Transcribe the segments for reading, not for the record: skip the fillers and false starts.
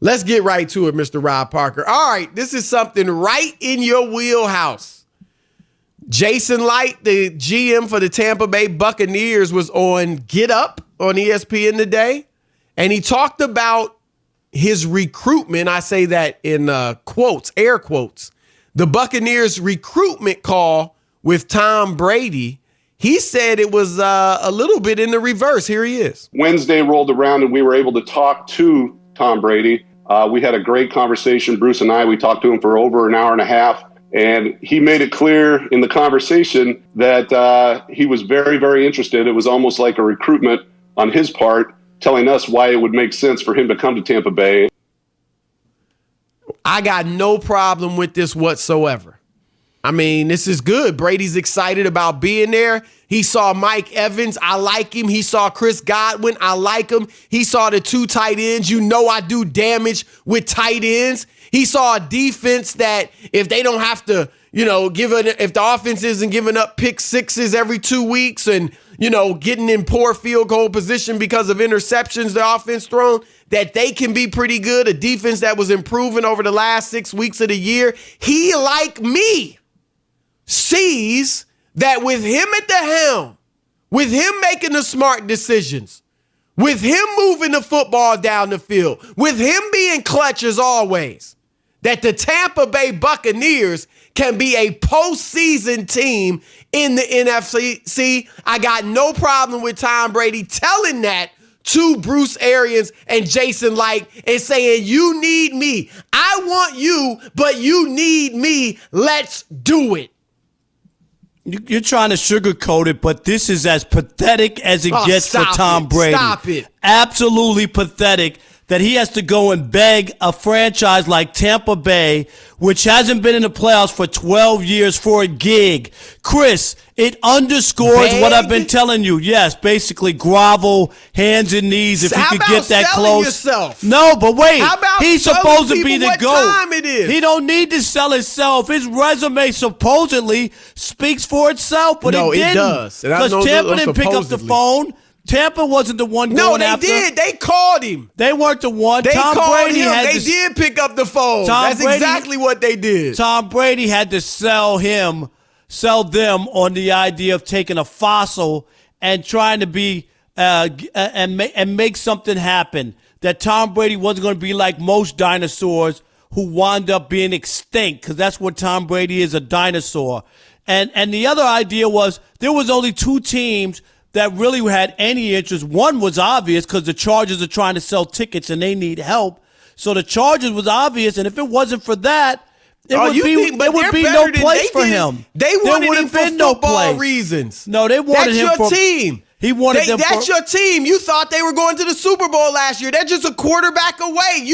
Let's get right to it, Mr. Rob Parker. All right, this is something right in your wheelhouse. Jason Light, the GM for the Tampa Bay Buccaneers, was on Get Up on ESPN today, and he talked about his recruitment. I say that in quotes, air quotes. The Buccaneers recruitment call with Tom Brady. He said it was a little bit in the reverse. Here he is. Wednesday rolled around and we were able to talk to Tom Brady. We had a great conversation, Bruce and I. We talked to him for over an hour and a half. And he made it clear in the conversation that he was very, very interested. It was almost like a recruitment on his part, telling us why it would make sense for him to come to Tampa Bay. I got no problem with this whatsoever. I mean, this is good. Brady's excited about being there. He saw Mike Evans. I like him. He saw Chris Godwin. I like him. He saw the 2 tight ends. You know I do damage with tight ends. He saw a defense that if they don't have to, if the offense isn't giving up pick sixes every 2 weeks and, getting in poor field goal position because of interceptions the offense thrown, that they can be pretty good. A defense that was improving over the last 6 weeks of the year. He, like me, sees that with him at the helm, with him making the smart decisions, with him moving the football down the field, with him being clutch as always, that the Tampa Bay Buccaneers can be a postseason team in the NFC. I got no problem with Tom Brady telling that to Bruce Arians and Jason Light and saying, you need me. I want you, but you need me. Let's do it. You're trying to sugarcoat it, but this is as pathetic as it gets for Tom Brady. Stop it. Absolutely pathetic that he has to go and beg a franchise like Tampa Bay, which hasn't been in the playoffs for 12 years, for a gig. Chris, it underscores what I've been telling you. Yes, basically grovel, hands and knees if you could get that close. Yourself? No, but wait. How about he's supposed to be the what GOAT. Time it is? He don't need to sell himself. His resume supposedly speaks for itself, but no, it didn't. It does. Because Tampa didn't pick up the phone. Tampa wasn't the one going after. No, they did. They called him. They weren't the one. They Tom called Brady him. They did pick up the phone. That's exactly what they did. Tom Brady had to sell them on the idea of taking a fossil and trying to be and make something happen. That Tom Brady wasn't going to be like most dinosaurs who wound up being extinct, because that's what Tom Brady is, a dinosaur. And the other idea was there was only 2 teams that really had any interest. One was obvious because the Chargers are trying to sell tickets and they need help. So the Chargers was obvious, and if it wasn't for that, there would be no place for him. They wanted him for football reasons. No, they wanted him for... That's your team. He wanted them for... That's your team. You thought they were going to the Super Bowl last year. They're just a quarterback away.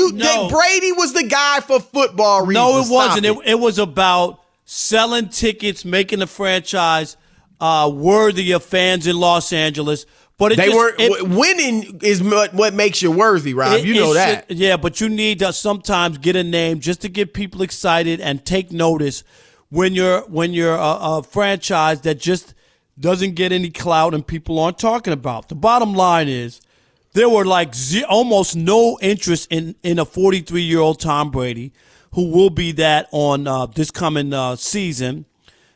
Brady was the guy for football reasons. No, it wasn't. It was about selling tickets, making the franchise worthy of fans in Los Angeles. But winning is what makes you worthy, Rob. You know that. Yeah, but you need to sometimes get a name just to get people excited and take notice when you're a franchise that just doesn't get any clout and people aren't talking about. The bottom line is there were almost no interest in a 43-year-old Tom Brady, who will be that on this coming season.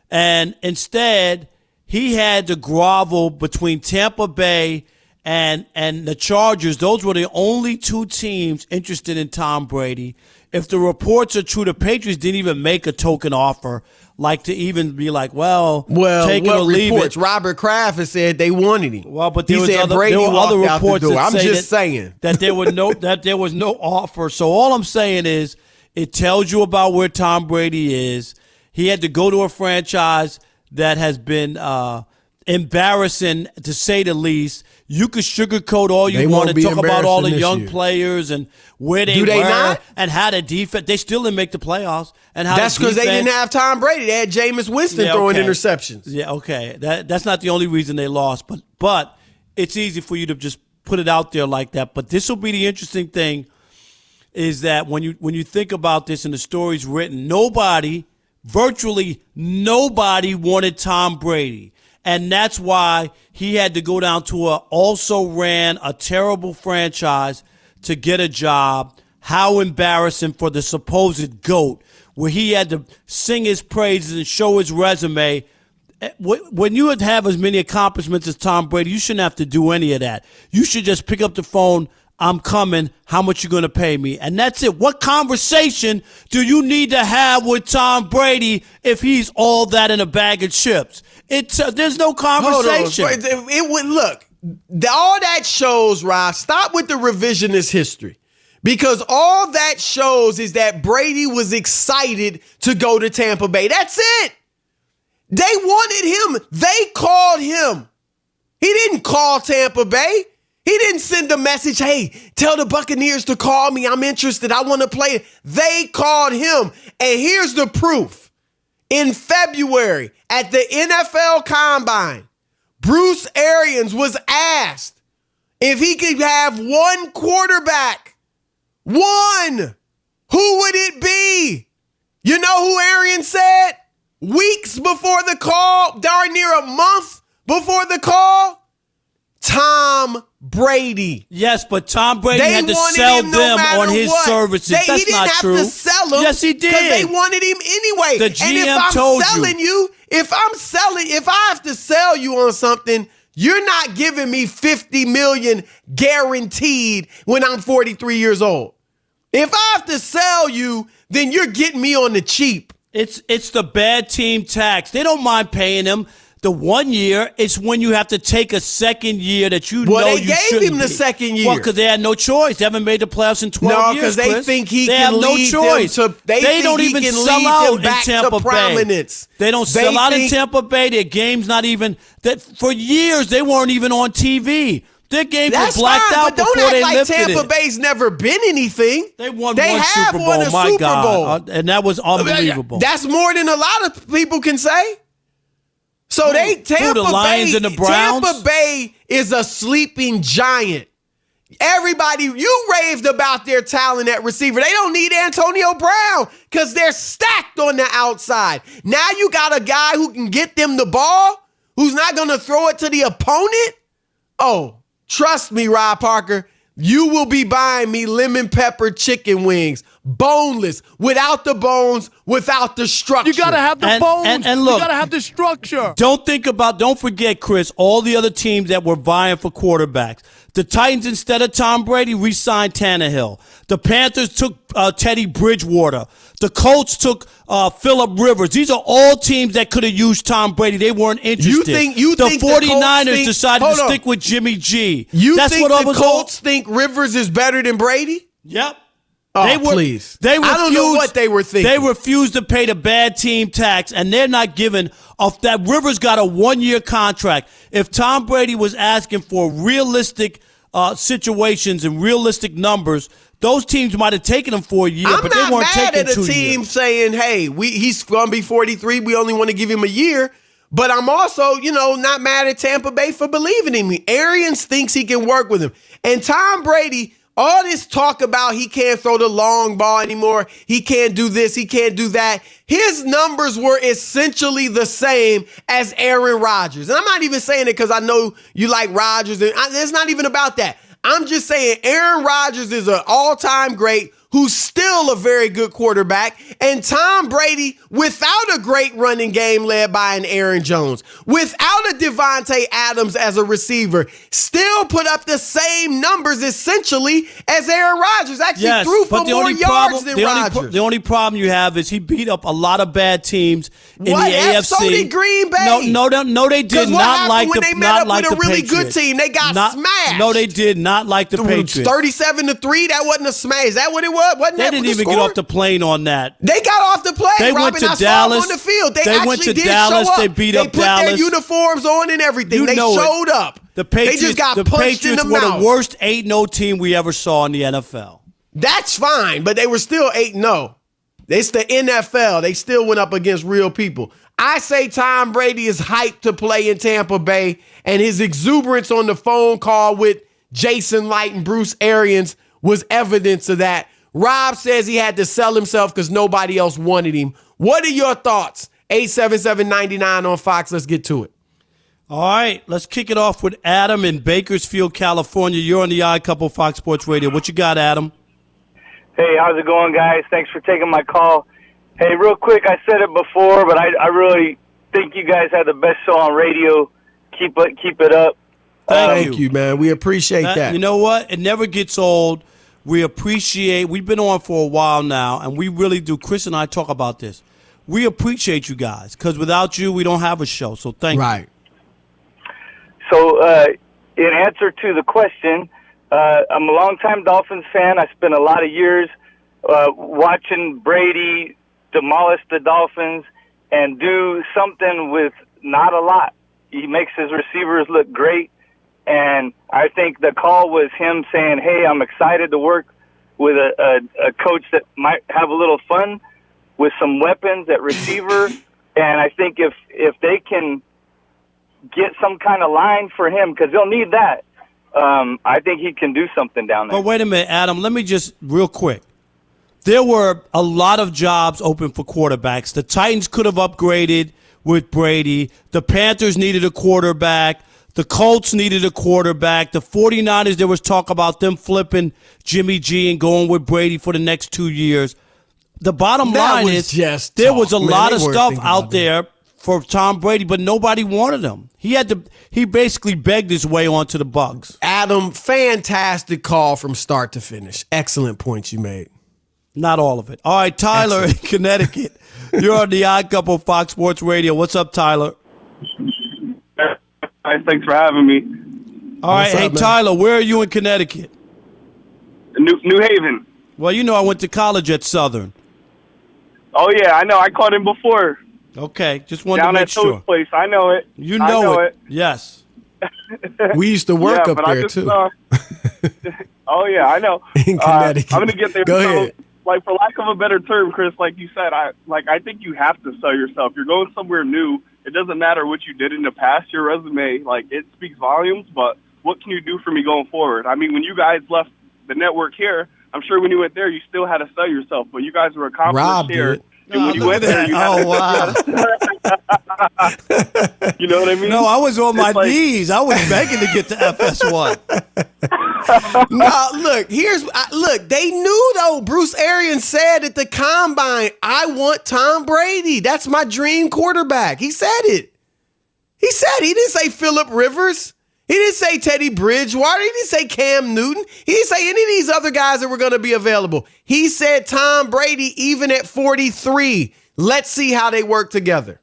And instead, he had to grovel between Tampa Bay and the Chargers. Those were the only 2 teams interested in Tom Brady. If the reports are true, the Patriots didn't even make a token offer, to even be like, well, take it or leave it. Robert Kraft has said they wanted him. Well, but there were other reports that there was no offer. So all I'm saying is it tells you about where Tom Brady is. He had to go to a franchise that has been embarrassing, to say the least. You could sugarcoat all you want and talk about all the young players and where they were not? And how the defense. They still didn't make the playoffs. And how that's because they didn't have Tom Brady. They had Jameis Winston throwing interceptions. Yeah, okay. That's not the only reason they lost, but it's easy for you to just put it out there like that. But this will be the interesting thing, is that when you think about this and the story's written, virtually nobody wanted Tom Brady. And that's why he had to go down to also ran a terrible franchise to get a job. how embarrassing for the supposed GOAT, where he had to sing his praises and show his resume. When you would have as many accomplishments as Tom Brady, you shouldn't have to do any of that. You should just pick up the phone. I'm coming. How much you going to pay me? And that's it. What conversation do you need to have with Tom Brady if he's all that in a bag of chips? There's no conversation. It would look. All that shows, Rob, stop with the revisionist history. Because all that shows is that Brady was excited to go to Tampa Bay. That's it. They wanted him. They called him. He didn't call Tampa Bay. He didn't send a message, hey, tell the Buccaneers to call me. I'm interested. I want to play. They called him. And here's the proof. In February, at the NFL Combine, Bruce Arians was asked if he could have one quarterback. One. Who would it be? You know who Arians said? Weeks before the call, darn near a month before the call, Tom Brady. Yes, but Tom Brady had to sell them on his services. That's not true. He didn't have to sell them. Yes, he did. Because they wanted him anyway. The GM and if I'm told selling you, if I have to sell you on something, you're not giving me $50 million guaranteed when I'm 43 years old. If I have to sell you, then you're getting me on the cheap. It's the bad team tax. They don't mind paying him. The 1 year, it's when you have to take a second year that you know you shouldn't. Well, they gave him the second year. Well, because they had no choice. They haven't made the playoffs in 12 years. No, because they think he they can have no lead choice. them to. They don't think even he can sell lead out them back in Tampa to prominence. Bay. They don't sell out in Tampa Bay. Their game's not even. That for years they weren't even on TV. Their games were blacked out before they lifted it. Tampa Bay's never been anything. They won one Super Bowl. My God, and that was unbelievable. That's more than a lot of people can say. So the Lions and the Browns? Tampa Bay is a sleeping giant. Everybody, you raved about their talent at receiver. They don't need Antonio Brown because they're stacked on the outside. Now you got a guy who can get them the ball, who's not going to throw it to the opponent. Oh, trust me, Rob Parker, you will be buying me lemon pepper chicken wings, boneless, without the bones, without the structure. You got to have the bones. And look, you got to have the structure. Don't forget, Chris, all the other teams that were vying for quarterbacks. The Titans, instead of Tom Brady, re-signed Tannehill. The Panthers took Teddy Bridgewater. The Colts took Phillip Rivers. These are all teams that could have used Tom Brady. They weren't interested. The 49ers decided to stick with Jimmy G. That's think what the Colts think Rivers is better than Brady? Yep. Oh, please. I don't know what they were thinking. They refused to pay the bad team tax, and they're not giving off that. Rivers got a 1 year contract. If Tom Brady was asking for realistic situations and realistic numbers, those teams might have taken him for a year, but they weren't taking 2 years. I'm not mad at a team saying, hey, he's going to be 43. We only want to give him a year. But I'm also, not mad at Tampa Bay for believing in me. Arians thinks he can work with him. And Tom Brady, all this talk about he can't throw the long ball anymore, he can't do this, he can't do that. His numbers were essentially the same as Aaron Rodgers. And I'm not even saying it because I know you like Rodgers. It's not even about that. I'm just saying Aaron Rodgers is an all-time great who's still a very good quarterback, and Tom Brady, without a great running game led by an Aaron Jones, without a Devontae Adams as a receiver, still put up the same numbers essentially as Aaron Rodgers. Actually threw for more yards than Rodgers. The only problem you have is he beat up a lot of bad teams in the AFC. So did Green Bay. No, they did not like the Patriots. When they met up with a really good team, they got smashed. No, they did not like the Patriots. 37-3, that wasn't a smash. Is that what it was? They didn't even get off the plane on that. They got off the plane. They went to Dallas on the field. They went to Dallas. They beat up Dallas. They put their uniforms on and everything. They showed up. The Patriots, they just got punched in the were mouth. The worst 8-0 team we ever saw in the NFL. That's fine, but they were still 8-0. It's the NFL. They still went up against real people. I say Tom Brady is hyped to play in Tampa Bay, and his exuberance on the phone call with Jason Light and Bruce Arians was evidence of that. Rob says he had to sell himself because nobody else wanted him. What are your thoughts? 877-99 on Fox. Let's get to it. All right, let's kick it off with Adam in Bakersfield, California. You're on the Odd Couple Fox Sports Radio. What you got, Adam? Hey, how's it going, guys? Thanks for taking my call. Hey, real quick, I said it before, but I really think you guys have the best show on radio. Keep it up. Thank you, man. We appreciate that. You know what? It never gets old. We've been on for a while now, and we really do. Chris and I talk about this. We appreciate you guys, because without you, we don't have a show. So thank you. Right. So, in answer to the question, I'm a longtime Dolphins fan. I spent a lot of years watching Brady demolish the Dolphins and do something with not a lot. He makes his receivers look great, and I think the call was him saying, hey, I'm excited to work with a coach that might have a little fun with some weapons at receiver. And I think if they can get some kind of line for him, because they'll need that, I think he can do something down there. But wait a minute, Adam. Let me just real quick. There were a lot of jobs open for quarterbacks. The Titans could have upgraded with Brady. The Panthers needed a quarterback. The Colts needed a quarterback. The 49ers, there was talk about them flipping Jimmy G and going with Brady for the next 2 years. The bottom line is there was a lot of stuff out there for Tom Brady, but nobody wanted him. He basically begged his way onto the Bucs. Adam, fantastic call from start to finish. Excellent points you made. Not all of it. All right, Tyler in Connecticut. You're on the Odd Couple Fox Sports Radio. What's up, Tyler? Thanks for having me. All right, hey, Tyler, where are you in Connecticut? New Haven. Well, you know I went to college at Southern. Oh, yeah, I know. I called him before. Okay, just wanted to make sure. Down at Toad's place. I know it. You know it. Yes. We used to work up there, too. Oh, yeah, I know. In Connecticut. I'm going to get there. Go ahead. Like, for lack of a better term, Chris, like you said, I think you have to sell yourself. You're going somewhere new. It doesn't matter what you did in the past. Your resume, like, it speaks volumes, but what can you do for me going forward? I mean, when you guys left the network here, I'm sure when you went there, you still had to sell yourself, but you guys were accomplished Rob here. did. And when you went there, you wow. You know what I mean? No, I was on my knees. I was begging to get to FS1. No, look, they knew, though. Bruce Arians said at the Combine, I want Tom Brady. That's my dream quarterback. He said it. He didn't say Phillip Rivers. He didn't say Teddy Bridgewater. He didn't say Cam Newton. He didn't say any of these other guys that were going to be available. He said Tom Brady, even at 43. Let's see how they work together.